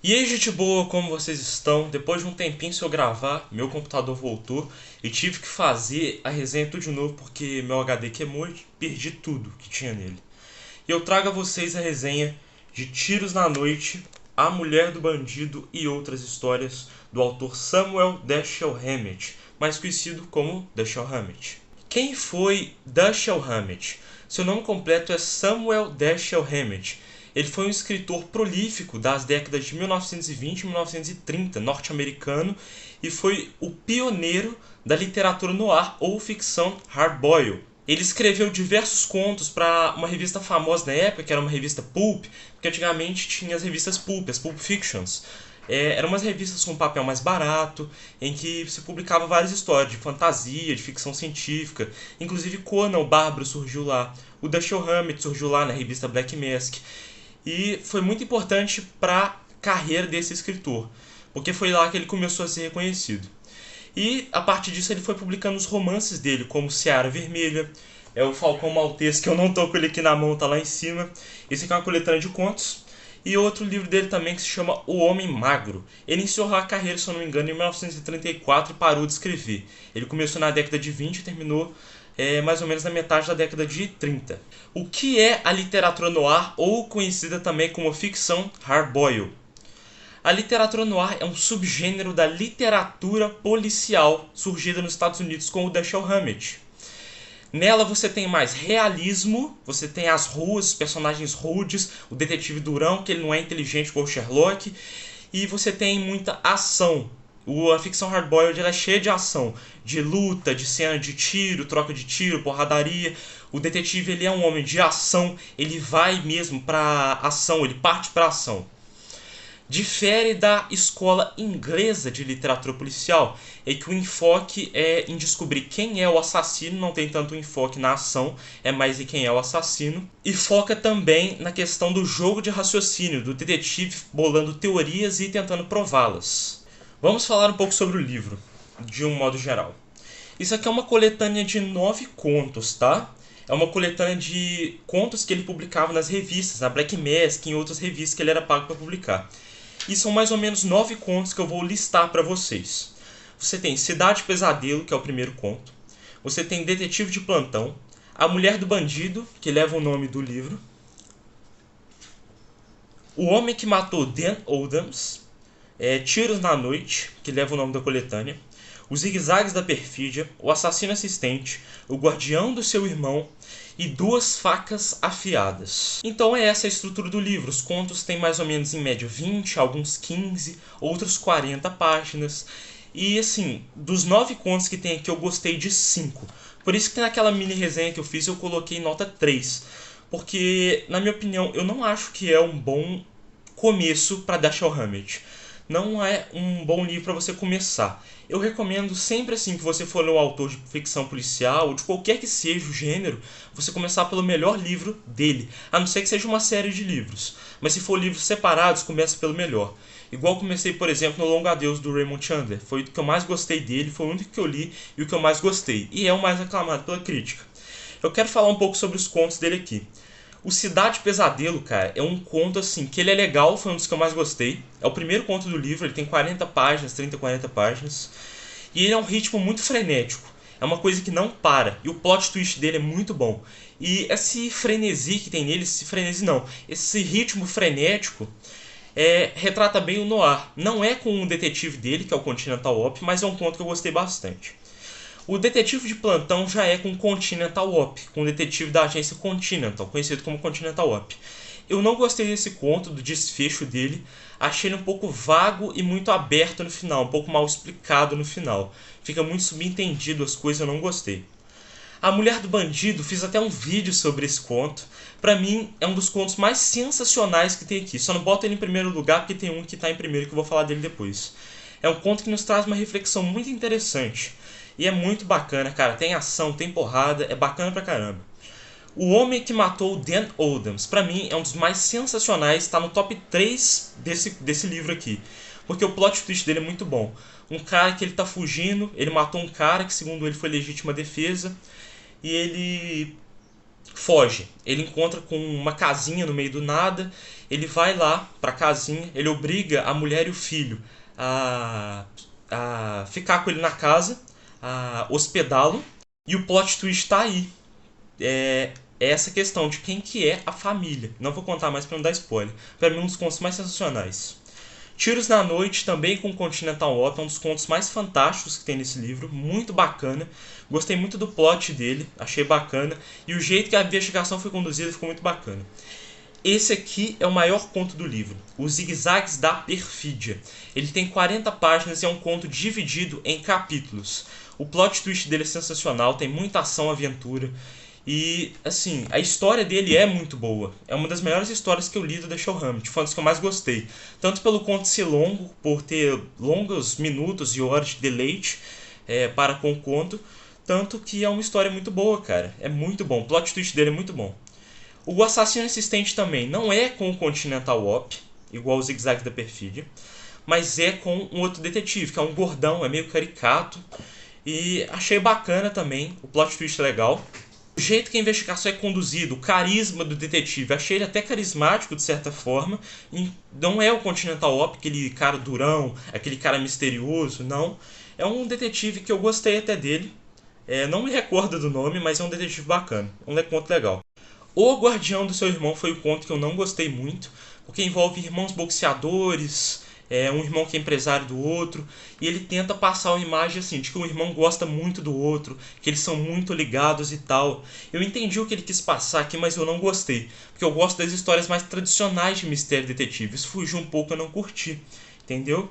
E aí, gente boa, como vocês estão? Depois de um tempinho sem eu gravar, meu computador voltou e tive que fazer a resenha tudo de novo porque meu HD queimou e perdi tudo que tinha nele. E eu trago a vocês a resenha de Tiros na Noite, A Mulher do Bandido e Outras Histórias do autor Samuel Dashiell Hammett, mais conhecido como Dashiell Hammett. Quem foi Dashiell Hammett? Seu nome completo é Samuel Dashiell Hammett. Ele foi um escritor prolífico das décadas de 1920 e 1930, norte-americano, e foi o pioneiro da literatura noir ou ficção hardboiled. Ele escreveu diversos contos para uma revista famosa na época, que era uma revista pulp, porque antigamente tinha as revistas pulp, as pulp fictions. Eram umas revistas com papel mais barato, em que se publicava várias histórias de fantasia, de ficção científica. Inclusive Conan o Bárbaro surgiu lá, o Dashiell Hammett surgiu lá na revista Black Mask. E foi muito importante para a carreira desse escritor, porque foi lá que ele começou a ser reconhecido. E a partir disso ele foi publicando os romances dele, como Seara Vermelha, é o Falcão Maltês, que eu não tô com ele aqui na mão, tá lá em cima. Esse aqui é uma coletânea de contos. E outro livro dele também que se chama O Homem Magro. Ele encerrou a carreira, se eu não me engano, em 1934 e parou de escrever. Ele começou na década de 20 e terminou mais ou menos na metade da década de 30. O que é a literatura noir, ou conhecida também como ficção hardboiled? A literatura noir é um subgênero da literatura policial surgida nos Estados Unidos com o Dashiell Hammett. Nela você tem mais realismo, você tem as ruas, os personagens rudes, o detetive durão, que ele não é inteligente como o Sherlock, e você tem muita ação. A ficção hardboiled é cheia de ação, de luta, de cena de tiro, troca de tiro, porradaria. O detetive ele é um homem de ação, ele vai mesmo pra ação, ele parte pra ação. Difere da escola inglesa de literatura policial, em que o enfoque é em descobrir quem é o assassino, não tem tanto enfoque na ação, é mais em quem é o assassino. E foca também na questão do jogo de raciocínio, do detetive bolando teorias e tentando prová-las. Vamos falar um pouco sobre o livro, de um modo geral. Isso aqui é uma coletânea de 9 contos, tá? É uma coletânea de contos que ele publicava nas revistas, na Black Mask e em outras revistas que ele era pago para publicar. E são mais ou menos 9 contos que eu vou listar para vocês. Você tem Cidade Pesadelo, que é o primeiro conto. Você tem Detetive de Plantão. A Mulher do Bandido, que leva o nome do livro. O Homem que Matou Dan Adams. Tiros na Noite, que leva o nome da coletânea. Os Zigue-Zagues da Perfídia. O Assassino Assistente. O Guardião do Seu Irmão. E Duas Facas Afiadas. Então é essa a estrutura do livro. Os contos têm mais ou menos em média 20, alguns 15, outros 40 páginas. E assim, dos 9 contos que tem aqui eu gostei de 5. Por isso que naquela mini resenha que eu fiz eu coloquei nota 3. Porque, na minha opinião, eu não acho que é um bom começo para Dashiell Hammett. Não é um bom livro para você começar. Eu recomendo sempre assim que você for ler um autor de ficção policial ou de qualquer que seja o gênero, você começar pelo melhor livro dele, a não ser que seja uma série de livros. Mas se for livros separados, comece pelo melhor. Igual comecei, por exemplo, no Longo Adeus do Raymond Chandler. Foi o que eu mais gostei dele, foi o único que eu li e o que eu mais gostei. E é o mais aclamado pela crítica. Eu quero falar um pouco sobre os contos dele aqui. O Cidade Pesadelo, cara, é um conto assim, que ele é legal, foi um dos que eu mais gostei. É o primeiro conto do livro, ele tem 40 páginas, 30, 40 páginas. E ele é um ritmo muito frenético. É uma coisa que não para. E o plot twist dele é muito bom. E esse frenesi que tem nele, esse ritmo frenético, retrata bem o noir. Não é com o detetive dele, que é o Continental Op, mas é um conto que eu gostei bastante. O Detetive de Plantão já é com Continental Op, com o detetive da agência Continental, conhecido como Continental Op. Eu não gostei desse conto, do desfecho dele, achei ele um pouco vago e muito aberto no final, um pouco mal explicado no final. Fica muito subentendido as coisas, eu não gostei. A Mulher do Bandido, fiz até um vídeo sobre esse conto. Pra mim, é um dos contos mais sensacionais que tem aqui. Só não boto ele em primeiro lugar porque tem um que tá em primeiro que eu vou falar dele depois. É um conto que nos traz uma reflexão muito interessante. E é muito bacana, cara. Tem ação, tem porrada, é bacana pra caramba. O Homem que Matou Dan Adams, pra mim, é um dos mais sensacionais, tá no top 3 desse livro aqui. Porque o plot twist dele é muito bom. Um cara que ele tá fugindo, ele matou um cara que segundo ele foi legítima defesa, e ele foge. Ele encontra com uma casinha no meio do nada, ele vai lá pra casinha, ele obriga a mulher e o filho a ficar com ele na casa, a hospedá-lo, e o plot twist tá aí. É essa questão de quem que é a família. Não vou contar mais pra não dar spoiler. Pra mim, um dos contos mais sensacionais. Tiros na Noite, também com Continental Op, é um dos contos mais fantásticos que tem nesse livro, muito bacana. Gostei muito do plot dele, achei bacana. E o jeito que a investigação foi conduzida ficou muito bacana. Esse aqui é o maior conto do livro, Os Zigzags da Perfídia. Ele tem 40 páginas e é um conto dividido em capítulos. O plot twist dele é sensacional, tem muita ação, aventura. E, assim, a história dele é muito boa. É uma das melhores histórias que eu li do Dashiell Hammett. Foi uma das que eu mais gostei. Tanto pelo conto ser longo, por ter longos minutos e horas de deleite para com o conto, tanto que é uma história muito boa, cara. É muito bom. O plot twist dele é muito bom. O Assassino Assistente também não é com o Continental Op, igual o Zig-Zag da Perfídia, mas é com um outro detetive, que é um gordão, é meio caricato. E achei bacana também, o plot twist é legal. O jeito que a investigação é conduzida, o carisma do detetive, achei ele até carismático de certa forma. E não é o Continental Op, aquele cara durão, aquele cara misterioso, não. É um detetive que eu gostei até dele. Não me recordo do nome, mas é um detetive bacana, um conto legal. O Guardião do Seu Irmão foi o conto que eu não gostei muito, porque envolve irmãos boxeadores, um irmão que é empresário do outro, e ele tenta passar uma imagem assim, de que um irmão gosta muito do outro, que eles são muito ligados e tal. Eu entendi o que ele quis passar aqui, mas eu não gostei, porque eu gosto das histórias mais tradicionais de mistério detetive. Isso fugiu um pouco, eu não curti, entendeu?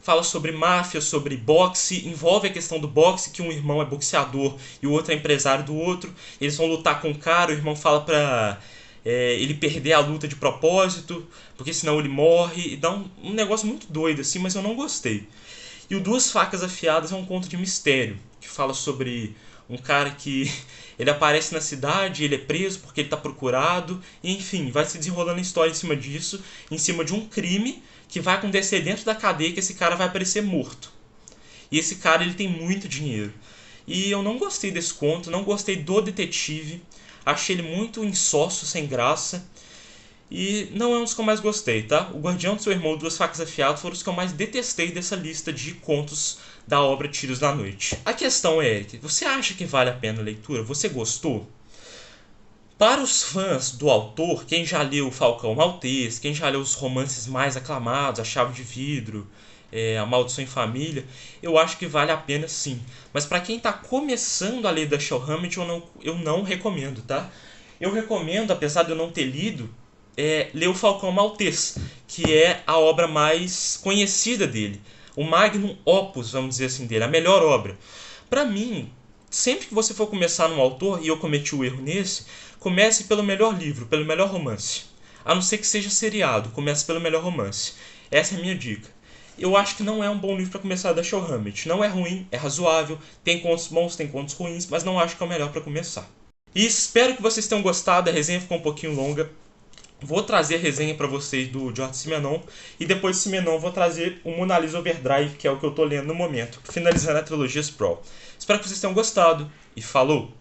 Fala sobre máfia, sobre boxe, envolve a questão do boxe, que um irmão é boxeador e o outro é empresário do outro. Eles vão lutar com o cara, o irmão fala pra ele perder a luta de propósito, porque senão ele morre. E dá um negócio muito doido assim, mas eu não gostei. E o Duas Facas Afiadas é um conto de mistério, que fala sobre um cara que ele aparece na cidade, ele é preso porque ele está procurado, e, enfim, vai se desenrolando a história em cima disso, em cima de um crime que vai acontecer dentro da cadeia, que esse cara vai aparecer morto. E esse cara ele tem muito dinheiro. E eu não gostei desse conto, não gostei do detetive, achei ele muito insócio, sem graça. E não é um dos que eu mais gostei, tá? O Guardião do Seu Irmão, Duas Facas Afiadas foram os que eu mais detestei dessa lista de contos da obra Tiros da Noite. A questão é, Eric, você acha que vale a pena a leitura? Você gostou? Para os fãs do autor, quem já leu Falcão Maltês, quem já leu os romances mais aclamados, A Chave de Vidro, A Maldição em Família, eu acho que vale a pena sim. Mas para quem está começando a ler Dashiell Hammett, eu não recomendo, tá? Eu recomendo, apesar de eu não ter lido, ler o Falcão Maltês, que é a obra mais conhecida dele. O magnum opus, vamos dizer assim, dele, a melhor obra. Para mim, sempre que você for começar num autor, e eu cometi o erro nesse, comece pelo melhor livro, pelo melhor romance. A não ser que seja seriado, comece pelo melhor romance. Essa é a minha dica. Eu acho que não é um bom livro para começar da Dashiell Hammett. Não é ruim, é razoável, tem contos bons, tem contos ruins, mas não acho que é o melhor para começar. E espero que vocês tenham gostado, a resenha ficou um pouquinho longa. Vou trazer a resenha para vocês do George Simenon, e depois de Simenon vou trazer o Mona Lisa Overdrive, que é o que eu estou lendo no momento, finalizando a trilogia Sprawl. Espero que vocês tenham gostado, e falou!